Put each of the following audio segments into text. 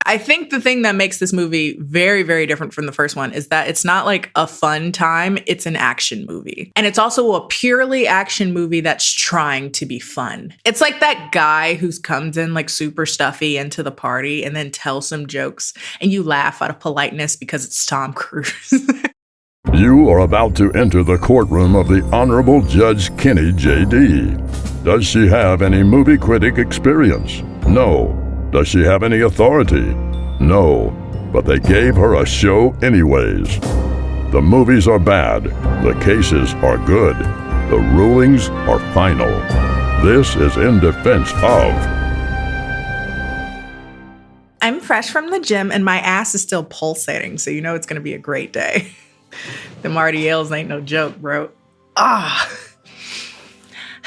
I think the thing that makes this movie very, very different from the first one is that it's not like a fun time, it's an action movie. And it's also a purely action movie that's trying to be fun. It's like that guy who comes in like super stuffy into the party and then tells some jokes and you laugh out of politeness because it's Tom Cruise. You are about to enter the courtroom of the Honorable Judge KennieJD. Does she have any movie critic experience? No. Does she have any authority? No. But they gave her a show anyways. The movies are bad. The cases are good. The rulings are final. This is in defense of... I'm fresh from the gym and my ass is still pulsating, so you know it's going to be a great day. The Marty Ailes ain't no joke, bro.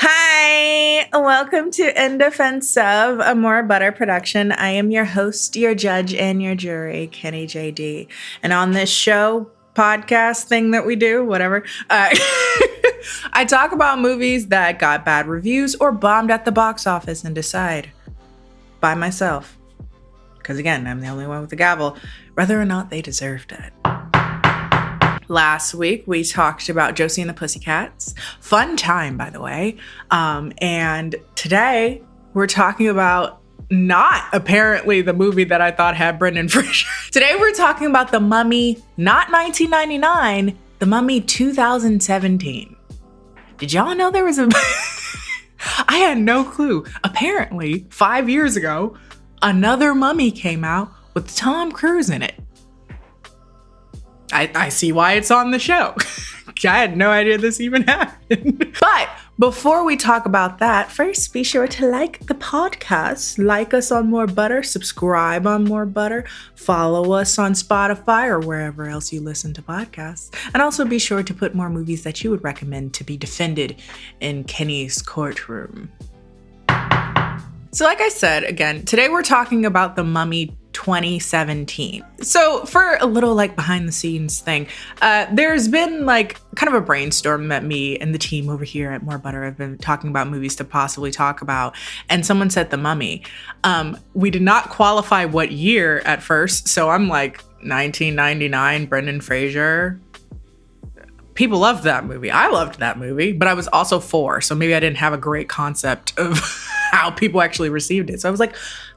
Hi, welcome to In Defense of, a More Butter production. I am your host, your judge, and your jury, KennieJD. And on this show, podcast thing that we do, whatever, I talk about movies that got bad reviews or bombed at the box office and decide by myself, because again, I'm the only one with the gavel, whether or not they deserved it. Last week, we talked about Josie and the Pussycats. Fun time, by the way. And today, we're talking about not apparently the movie that I thought had Brendan Fraser. Today, we're talking about The Mummy, not 1999, The Mummy 2017. Did y'all know there was a... I had no clue. Apparently, 5 years ago, another Mummy came out with Tom Cruise in it. I see why it's on the show. I had no idea this even happened. But before we talk about that, first be sure to like the podcast, like us on More Butter, subscribe on More Butter, follow us on Spotify or wherever else you listen to podcasts. And also be sure to put more movies that you would recommend to be defended in Kenny's courtroom. So like I said, again, today we're talking about The Mummy 2017. So for a little like behind the scenes thing, there's been like kind of a brainstorm that me and the team over here at More Butter have been talking about movies to possibly talk about. And someone said The Mummy. We did not qualify what year at first. So I'm like 1999, Brendan Fraser. People loved that movie. I loved that movie, but I was also 4. So maybe I didn't have a great concept of how people actually received it. So I was like,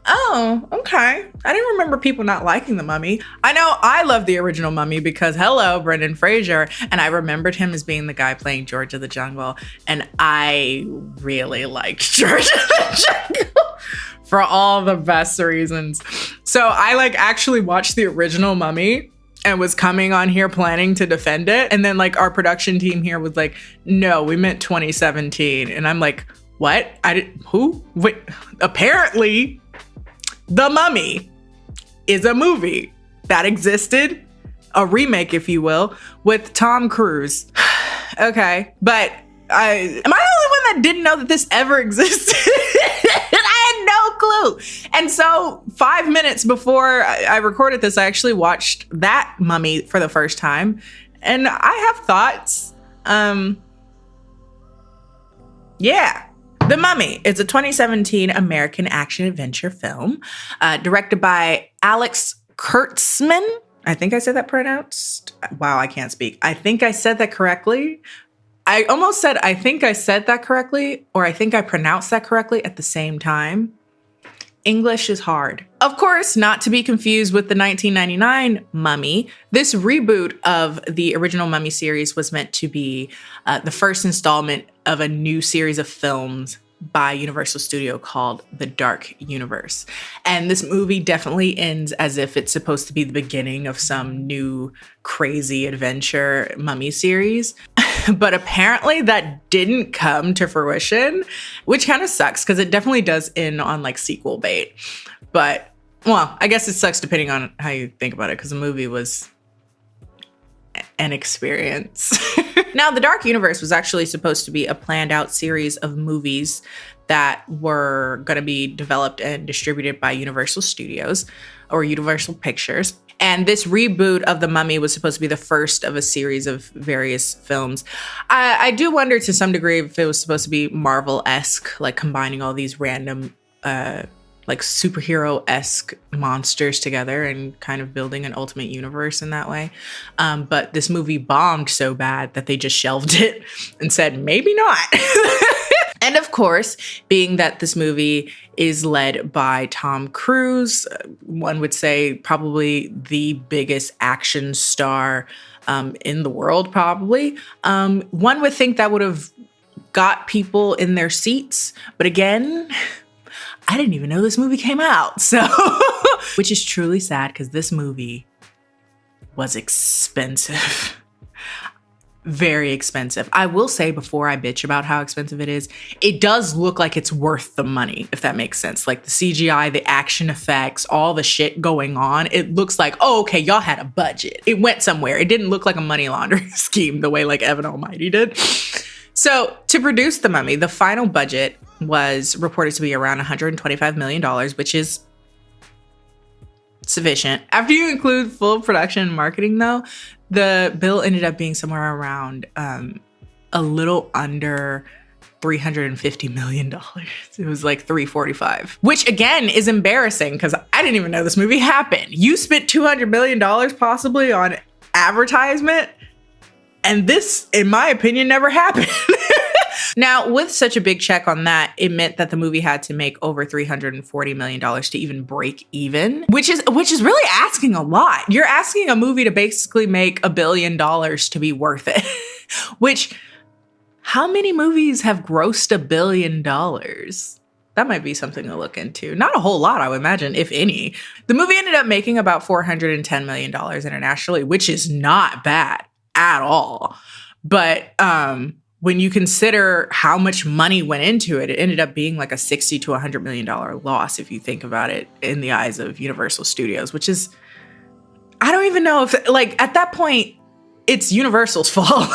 oh, okay. I didn't remember people not liking The Mummy. I know I love the original Mummy because hello, Brendan Fraser. And I remembered him as being the guy playing George of the Jungle. And I really liked George of the Jungle for all the best reasons. So I like actually watched the original Mummy and was coming on here planning to defend it. And then like our production team here was like, no, we meant 2017. And I'm like, what? Who? Wait, apparently The Mummy is a movie that existed, a remake, if you will, with Tom Cruise. Okay, but am I the only one that didn't know that this ever existed? I had no clue. And so 5 minutes before I recorded this, I actually watched that Mummy for the first time. And I have thoughts. Yeah. The Mummy is a 2017 American action-adventure film directed by Alex Kurtzman. I think I said that pronounced. Wow, I can't speak. I think I said that correctly. I almost said, I think I said that correctly, or I think I pronounced that correctly at the same time. English is hard. Of course, not to be confused with the 1999 Mummy. This reboot of the original Mummy series was meant to be the first installment of a new series of films by Universal Studio called The Dark Universe. And this movie definitely ends as if it's supposed to be the beginning of some new crazy adventure Mummy series. But apparently that didn't come to fruition, which kind of sucks because it definitely does end on like sequel bait. But, well, I guess it sucks depending on how you think about it because the movie was an experience. Now, The Dark Universe was actually supposed to be a planned out series of movies that were going to be developed and distributed by Universal Studios or Universal Pictures. And this reboot of The Mummy was supposed to be the first of a series of various films. I do wonder to some degree if it was supposed to be Marvel-esque, like combining all these random like superhero-esque monsters together and kind of building an ultimate universe in that way. But this movie bombed so bad that they just shelved it and said, maybe not. And of course, being that this movie is led by Tom Cruise, one would say probably the biggest action star in the world, probably. One would think that would have got people in their seats. But again, I didn't even know this movie came out. So, which is truly sad because this movie was expensive. Very expensive. I will say before I bitch about how expensive it is, it does look like it's worth the money, if that makes sense. Like the CGI, the action effects, all the shit going on. It looks like, oh, okay, y'all had a budget. It went somewhere. It didn't look like a money laundering scheme the way like Evan Almighty did. So to produce The Mummy, the final budget was reported to be around $125 million, which is sufficient. After you include full production and marketing, though, the bill ended up being somewhere around a little under $350 million. It was like 345, which again is embarrassing because I didn't even know this movie happened. You spent $200 million possibly on advertisement, and this, in my opinion, never happened. Now, with such a big check on that, it meant that the movie had to make over $340 million to even break even, which is really asking a lot. You're asking a movie to basically make $1 billion to be worth it, which, how many movies have grossed $1 billion? That might be something to look into. Not a whole lot, I would imagine, if any. The movie ended up making about $410 million internationally, which is not bad at all. But when you consider how much money went into it, it ended up being like a $60 to $100 million loss, if you think about it, in the eyes of Universal Studios, which is, I don't even know if, like, at that point, it's Universal's fault.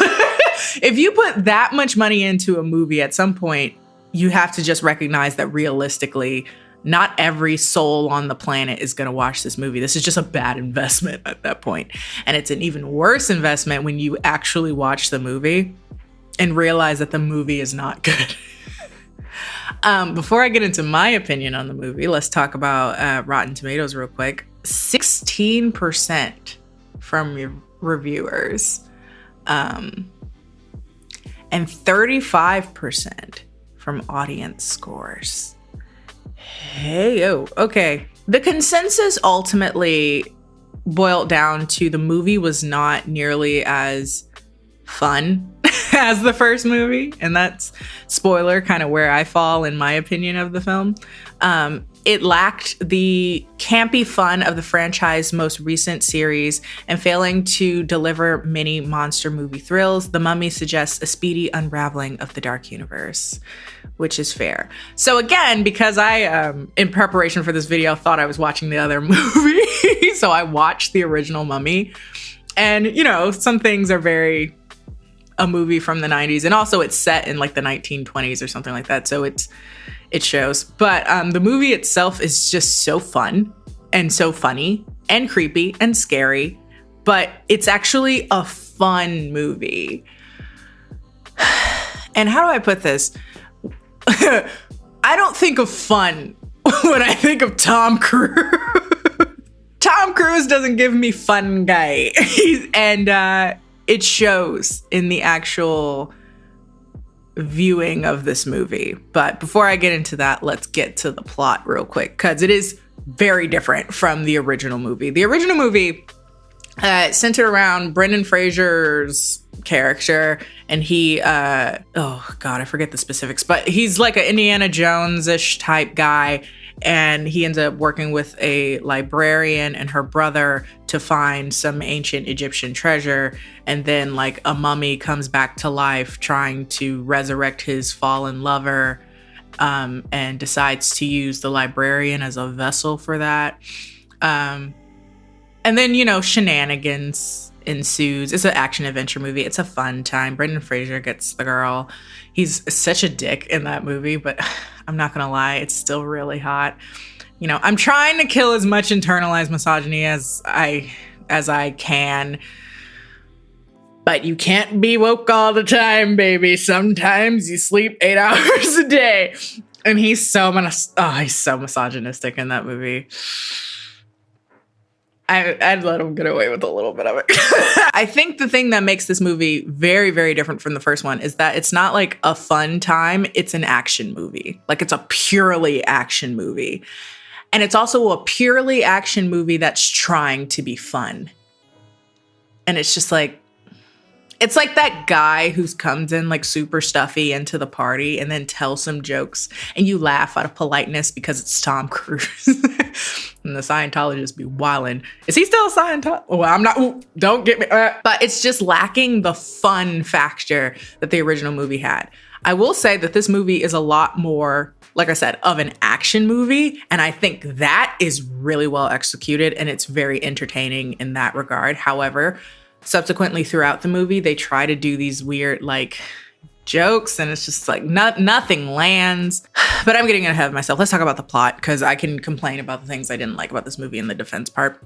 If you put that much money into a movie, at some point, you have to just recognize that realistically, not every soul on the planet is going to watch this movie. This is just a bad investment at that point. And it's an even worse investment when you actually watch the movie and realize that the movie is not good. Before I get into my opinion on the movie, let's talk about Rotten Tomatoes real quick. 16% from reviewers, and 35% from audience scores. Hey, oh, okay. The consensus ultimately boiled down to the movie was not nearly as fun as the first movie, and that's, spoiler, kind of where I fall in my opinion of the film. It lacked the campy fun of the franchise's most recent series, and failing to deliver many monster movie thrills, The Mummy suggests a speedy unraveling of the dark universe, which is fair. So again, because I, in preparation for this video, thought I was watching the other movie, so I watched the original Mummy, and you know, some things are very a movie from the 90s, and also it's set in like the 1920s or something like that, so it shows. But the movie itself is just so fun and so funny and creepy and scary, but it's actually a fun movie. And how do I put this? I don't think of fun when I think of Tom Cruise. Tom Cruise doesn't give me fun guy. And it shows in the actual viewing of this movie. But before I get into that, let's get to the plot real quick, because it is very different from the original movie. The original movie centered around Brendan Fraser's character, and he, oh God, I forget the specifics, but he's like an Indiana Jones-ish type guy, and he ends up working with a librarian and her brother to find some ancient Egyptian treasure, and then like a mummy comes back to life trying to resurrect his fallen lover, and decides to use the librarian as a vessel for that. And then, you know, shenanigans ensues. It's an action adventure movie. It's a fun time. Brendan Fraser gets the girl. He's such a dick in that movie, but I'm not gonna lie, it's still really hot. You know, I'm trying to kill as much internalized misogyny as I can, but you can't be woke all the time, baby. Sometimes you sleep 8 hours a day. And he's so misogynistic in that movie. I'd let him get away with a little bit of it. I think the thing that makes this movie very, very different from the first one is that it's not like a fun time. It's an action movie. Like, it's a purely action movie. And it's also a purely action movie that's trying to be fun. And it's just like, it's like that guy who comes in like super stuffy into the party and then tells some jokes and you laugh out of politeness because it's Tom Cruise. And the Scientologists be wildin'. Is he still a Scientologist? Well, I'm not. Ooh, don't get me. But it's just lacking the fun factor that the original movie had. I will say that this movie is a lot more, like I said, of an action movie. And I think that is really well executed and it's very entertaining in that regard. However, subsequently throughout the movie, they try to do these weird like jokes and it's just like nothing lands. But I'm getting ahead of myself. Let's talk about the plot because I can complain about the things I didn't like about this movie in the defense part.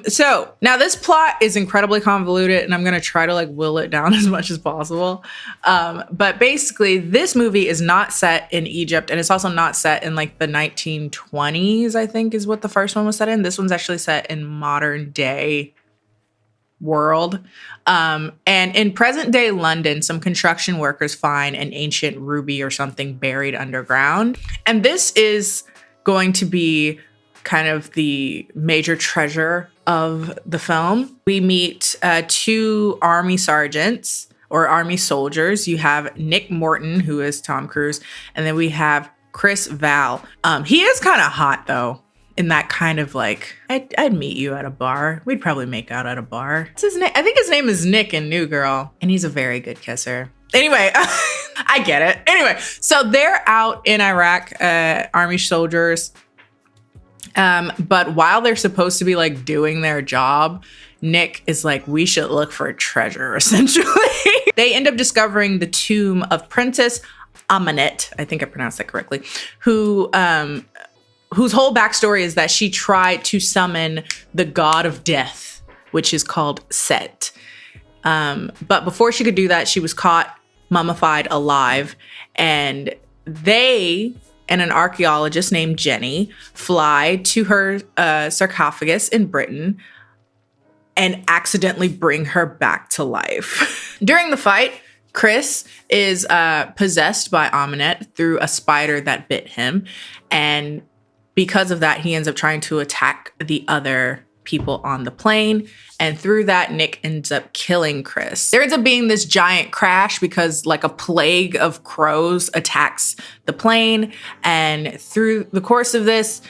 So now this plot is incredibly convoluted and I'm going to try to like will it down as much as possible. But basically this movie is not set in Egypt and it's also not set in like the 1920s, I think is what the first one was set in. This one's actually set in modern day world. And in present day London, some construction workers find an ancient ruby or something buried underground. And this is going to be kind of the major treasure of the film. We meet two army sergeants or army soldiers. You have Nick Morton, who is Tom Cruise, and then we have Chris Val. He is kind of hot though. In that kind of like, I'd meet you at a bar. We'd probably make out at a bar. What's his name? I think his name is Nick in New Girl. And he's a very good kisser. Anyway, I get it. Anyway, so they're out in Iraq, army soldiers. But while they're supposed to be like doing their job, Nick is like, we should look for a treasure, essentially. They end up discovering the tomb of Princess Amenet. I think I pronounced that correctly. Whose whole backstory is that she tried to summon the god of death, which is called Set. But before she could do that, she was caught mummified alive. And they and an archaeologist named Jenny fly to her sarcophagus in Britain and accidentally bring her back to life. During the fight, Chris is possessed by Amenet through a spider that bit him. And because of that, he ends up trying to attack the other people on the plane. And through that, Nick ends up killing Chris. There ends up being this giant crash because like a plague of crows attacks the plane. And through the course of this,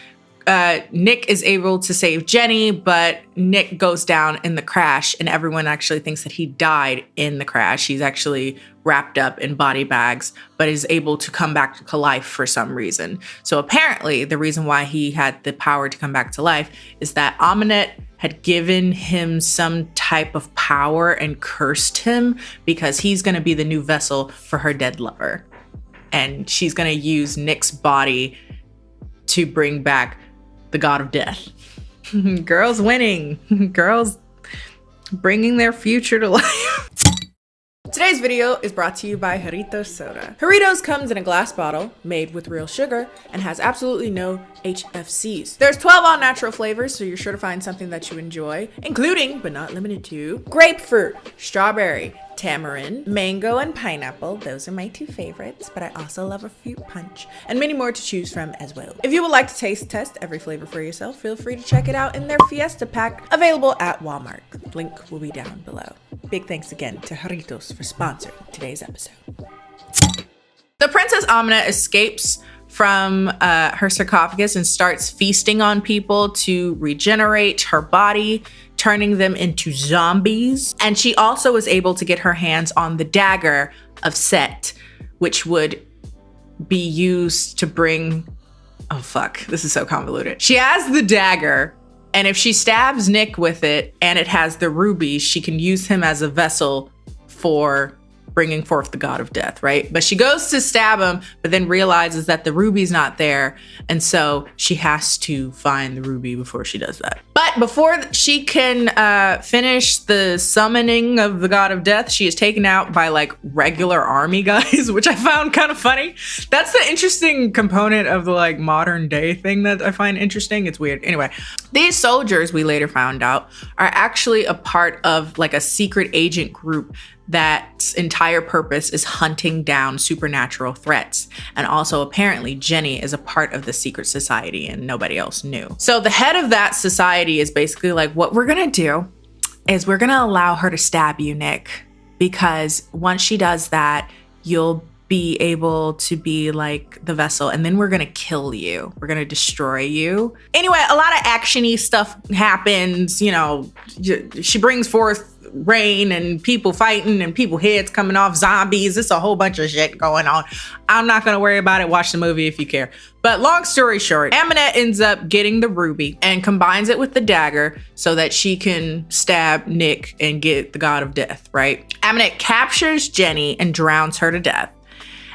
Nick is able to save Jenny, but Nick goes down in the crash and everyone actually thinks that he died in the crash. He's actually wrapped up in body bags, but is able to come back to life for some reason. So apparently the reason why he had the power to come back to life is that Amenet had given him some type of power and cursed him because he's going to be the new vessel for her dead lover. And she's going to use Nick's body to bring back the god of death. Girls winning. Girls bringing their future to life. Today's video is brought to you by Jarritos Soda. Jarritos comes in a glass bottle made with real sugar and has absolutely no HFCs. There's 12 all-natural flavors, so you're sure to find something that you enjoy, including, but not limited to, grapefruit, strawberry, tamarind, mango, and pineapple. Those are my two favorites, but I also love a fruit punch, and many more to choose from as well. If you would like to taste test every flavor for yourself, feel free to check it out in their Fiesta Pack, available at Walmart. Link will be down below. Big thanks again to Jarritos for sponsoring today's episode. The Princess Amenet escapes from her sarcophagus and starts feasting on people to regenerate her body, turning them into zombies. And she also is able to get her hands on the dagger of Set, which would be used to bring... Oh, fuck. This is so convoluted. She has the dagger, and if she stabs Nick with it and it has the ruby, she can use him as a vessel for bringing forth the god of death, right? But she goes to stab him, but then realizes that the ruby's not there. And so she has to find the ruby before she does that. But before she can finish the summoning of the god of death, she is taken out by like regular army guys, which I found kind of funny. That's the interesting component of the like modern day thing that I find interesting. It's weird. Anyway, these soldiers, we later found out, are actually a part of like a secret agent group that's entire purpose is hunting down supernatural threats. And also apparently Jenny is a part of the secret society and nobody else knew. So the head of that society is basically like, what we're gonna do is we're gonna allow her to stab you, Nick, because once she does that, you'll be able to be like the vessel, and then we're gonna kill you. We're gonna destroy you. Anyway, a lot of actiony stuff happens. You know, she brings forth rain and people fighting and people heads coming off, zombies. It's a whole bunch of shit going on. I'm not gonna worry about it. Watch the movie if you care. But long story short, Aminette ends up getting the ruby and combines it with the dagger so that she can stab Nick and get the god of death, right? Aminette captures Jenny and drowns her to death.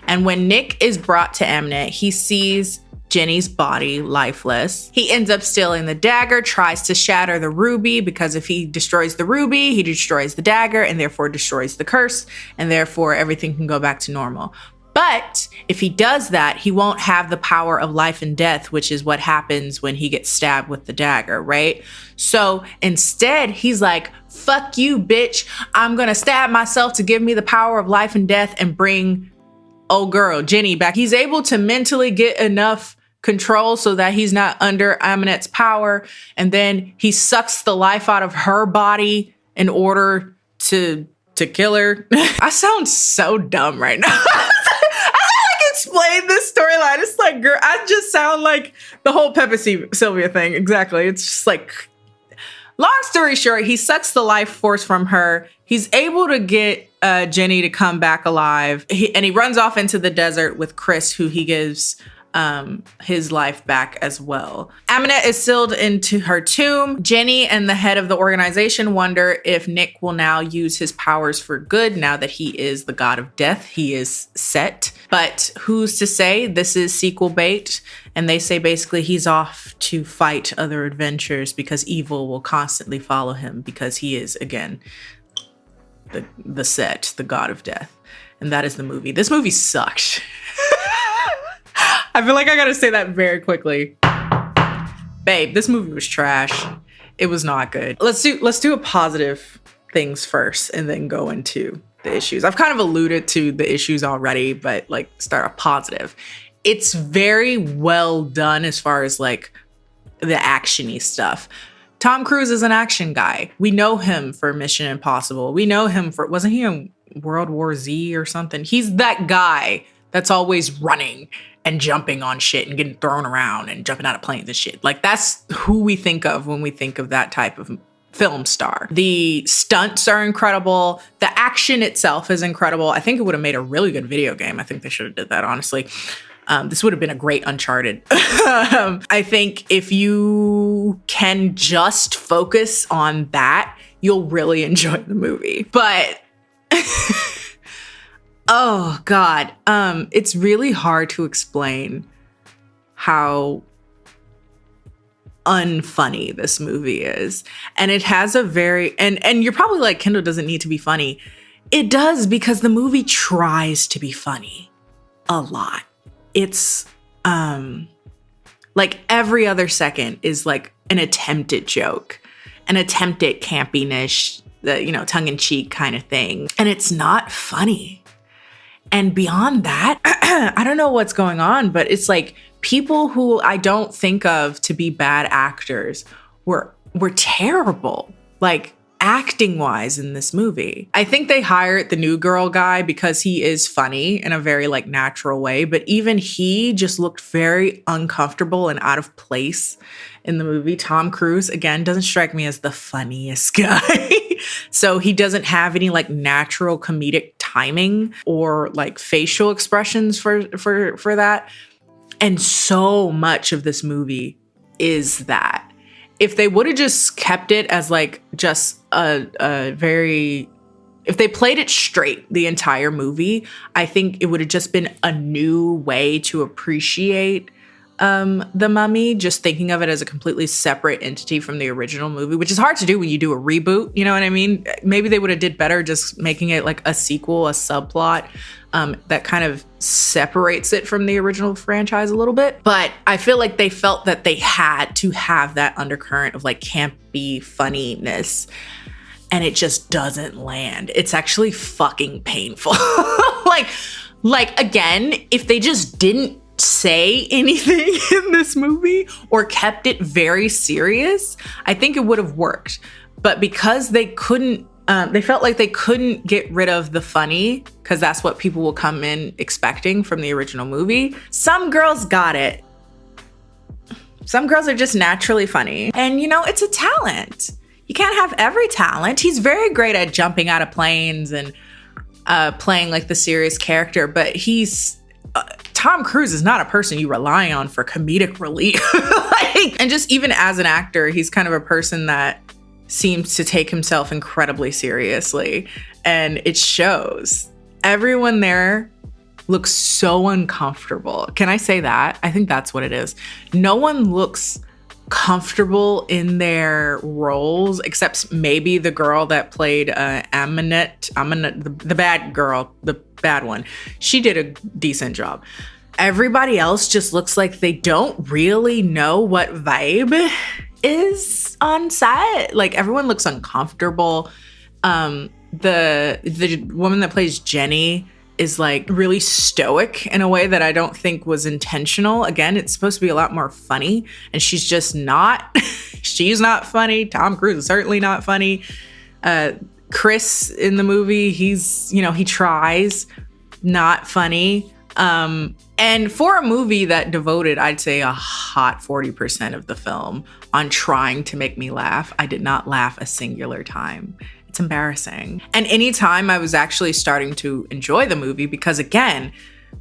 And when Nick is brought to Aminette, he sees Jenny's body lifeless. He ends up stealing the dagger, tries to shatter the ruby, because if he destroys the ruby, he destroys the dagger and therefore destroys the curse, and therefore everything can go back to normal. But if he does that, he won't have the power of life and death, which is what happens when he gets stabbed with the dagger, right? So instead, he's like, fuck you, bitch. I'm gonna stab myself to give me the power of life and death and bring old girl Jenny back. He's able to mentally get enough control so that he's not under Aminette's power, and then he sucks the life out of her body in order to kill her. I sound so dumb right now. I explain this storyline. It's like, girl, I just sound like the whole Pepe Sylvia thing. Exactly. It's just like, long story short, he sucks the life force from her. He's able to get Jenny to come back alive. And he runs off into the desert with Chris, who he gives his life back as well. Aminette is sealed into her tomb. Jenny and the head of the organization wonder if Nick will now use his powers for good now that he is the god of death. He is set. But who's to say? This is sequel bait. And they say basically he's off to fight other adventures because evil will constantly follow him because he is, again, the set, the god of death. And that is the movie. This movie sucks. I feel like I gotta say that very quickly. Babe, this movie was trash. It was not good. Let's do a positive things first and then go into the issues. I've kind of alluded to the issues already, but like start a positive. It's very well done as far as like the actiony stuff. Tom Cruise is an action guy. We know him for Mission Impossible. We know him for, wasn't he in World War Z or something? He's that guy that's always running and jumping on shit and getting thrown around and jumping out of planes and shit. Like, that's who we think of when we think of that type of film star. The stunts are incredible. The action itself is incredible. I think it would have made a really good video game. I think they should have did that, honestly. This would have been a great Uncharted. I think if you can just focus on that, you'll really enjoy the movie. But oh God, it's really hard to explain how unfunny this movie is. And it has a very, and you're probably like, Kendall doesn't need to be funny. It does, because the movie tries to be funny a lot. It's like every other second is like an attempted joke, an attempted campiness, tongue-in-cheek kind of thing. And it's not funny. And beyond that, I don't know what's going on, but it's like people who I don't think of to be bad actors were terrible, like acting wise in this movie. I think they hired the new girl guy because he is funny in a very like natural way, but even he just looked very uncomfortable and out of place in the movie. Tom Cruise, again, doesn't strike me as the funniest guy. So he doesn't have any like natural comedic timing or like facial expressions for that. And so much of this movie is that. If they would have just kept it as like just a very If they played it straight the entire movie, I think it would have just been a new way to appreciate The Mummy, just thinking of it as a completely separate entity from the original movie, which is hard to do when you do a reboot, you know what I mean? Maybe they would have did better just making it like a sequel, a subplot that kind of separates it from the original franchise a little bit. But I feel like they felt that they had to have that undercurrent of like campy funniness, and it just doesn't land. It's actually fucking painful. like again, if they just didn't say anything in this movie or kept it very serious, I think it would have worked. But because they couldn't, they felt like they couldn't get rid of the funny, because that's what people will come in expecting from the original movie. Some girls got it. Some girls are just naturally funny. And you know, it's a talent. You can't have every talent. He's very great at jumping out of planes and playing like the serious character, but Tom Cruise is not a person you rely on for comedic relief. And just even as an actor, he's kind of a person that seems to take himself incredibly seriously, and it shows. Everyone there looks so uncomfortable. Can I say that? I think that's what it is. No one looks comfortable in their roles, except maybe the girl that played Aminette, the bad girl, the bad one. She did a decent job. Everybody else just looks like they don't really know what vibe is on set. Like everyone looks uncomfortable. The woman that plays Jenny is like really stoic in a way that I don't think was intentional. Again, it's supposed to be a lot more funny, and she's just not. She's not funny. Tom Cruise is certainly not funny. Chris in the movie, he tries, not funny. And for a movie that devoted, I'd say a hot 40% of the film on trying to make me laugh, I did not laugh a singular time. It's embarrassing. And anytime I was actually starting to enjoy the movie, because again,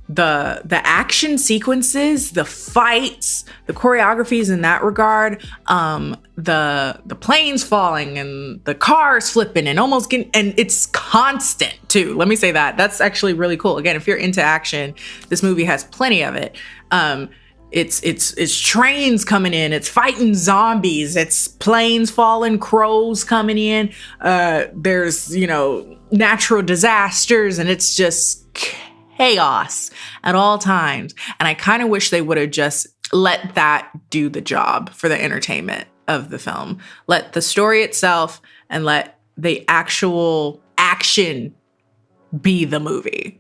the action sequences, the fights, the choreographies in that regard, the planes falling and the cars flipping and almost getting, and it's constant too. Let me say that. That's actually really cool. Again, if you're into action, this movie has plenty of it. It's trains coming in, it's fighting zombies, it's planes falling, crows coming in, there's, natural disasters, and it's just chaos at all times. And I kind of wish they would have just let that do the job for the entertainment of the film. Let the story itself and let the actual action be the movie,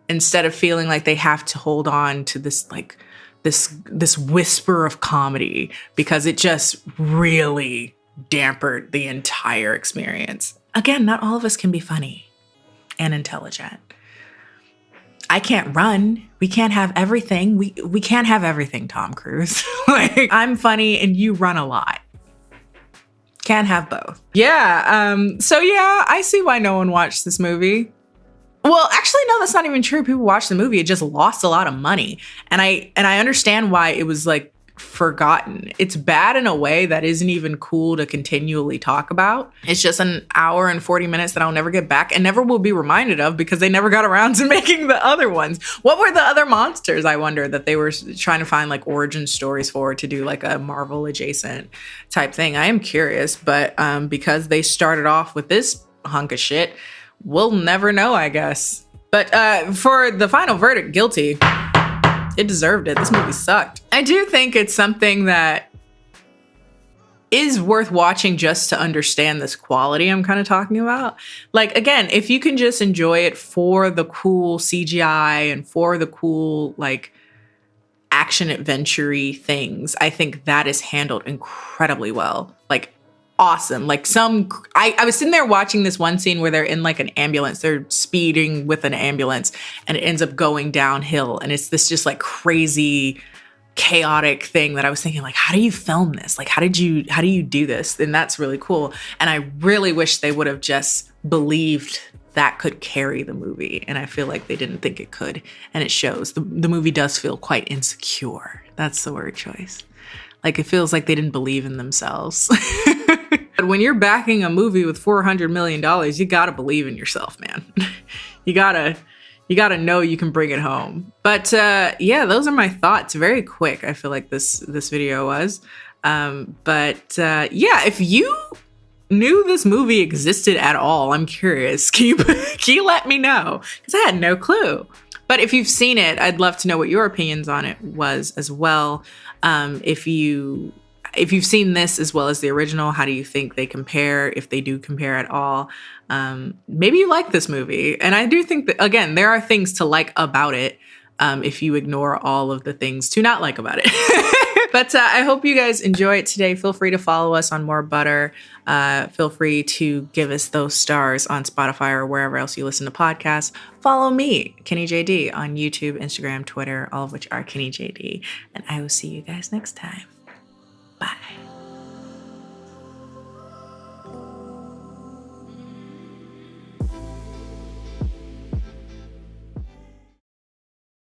instead of feeling like they have to hold on to this like this whisper of comedy, because it just really dampened the entire experience. Again, not all of us can be funny and intelligent. I can't run. We can't have everything. We can't have everything, Tom Cruise. Like, I'm funny and you run a lot. Can't have both. Yeah. So yeah, I see why no one watched this movie. Well, actually, no, that's not even true. People watched the movie. It just lost a lot of money. And I understand why it was like forgotten. It's bad in a way that isn't even cool to continually talk about. It's just an hour and 40 minutes that I'll never get back and never will be reminded of, because they never got around to making the other ones. What were the other monsters, I wonder, that they were trying to find like origin stories for, to do like a Marvel adjacent type thing? I am curious, but because they started off with this hunk of shit, we'll never know, I guess. But for the final verdict, guilty. It deserved it. This movie sucked. I do think it's something that is worth watching just to understand this quality I'm kind of talking about. Like, again, if you can just enjoy it for the cool CGI and for the cool, like, action adventure-y things, I think that is handled incredibly well. Like, awesome. Like I was sitting there watching this one scene where they're in like an ambulance. They're speeding with an ambulance and it ends up going downhill. And it's this just like crazy, chaotic thing that I was thinking, like, how do you film this? Like, how do you do this? And that's really cool. And I really wish they would have just believed that could carry the movie. And I feel like they didn't think it could. And it shows. The movie does feel quite insecure. That's the word choice. Like, it feels like they didn't believe in themselves. But when you're backing a movie with $400 million, you gotta believe in yourself, man. You gotta know you can bring it home. But yeah, those are my thoughts. Very quick, I feel like this video was. Yeah, if you knew this movie existed at all, I'm curious. Can you let me know? Because I had no clue. But if you've seen it, I'd love to know what your opinions on it was as well. If you've seen this as well as the original, how do you think they compare, if they do compare at all? Maybe you like this movie. And I do think that, again, there are things to like about it if you ignore all of the things to not like about it. But I hope you guys enjoy it today. Feel free to follow us on More Butter. Feel free to give us those stars on Spotify or wherever else you listen to podcasts. Follow me, KennieJD, on YouTube, Instagram, Twitter, all of which are KennieJD. And I will see you guys next time. Bye.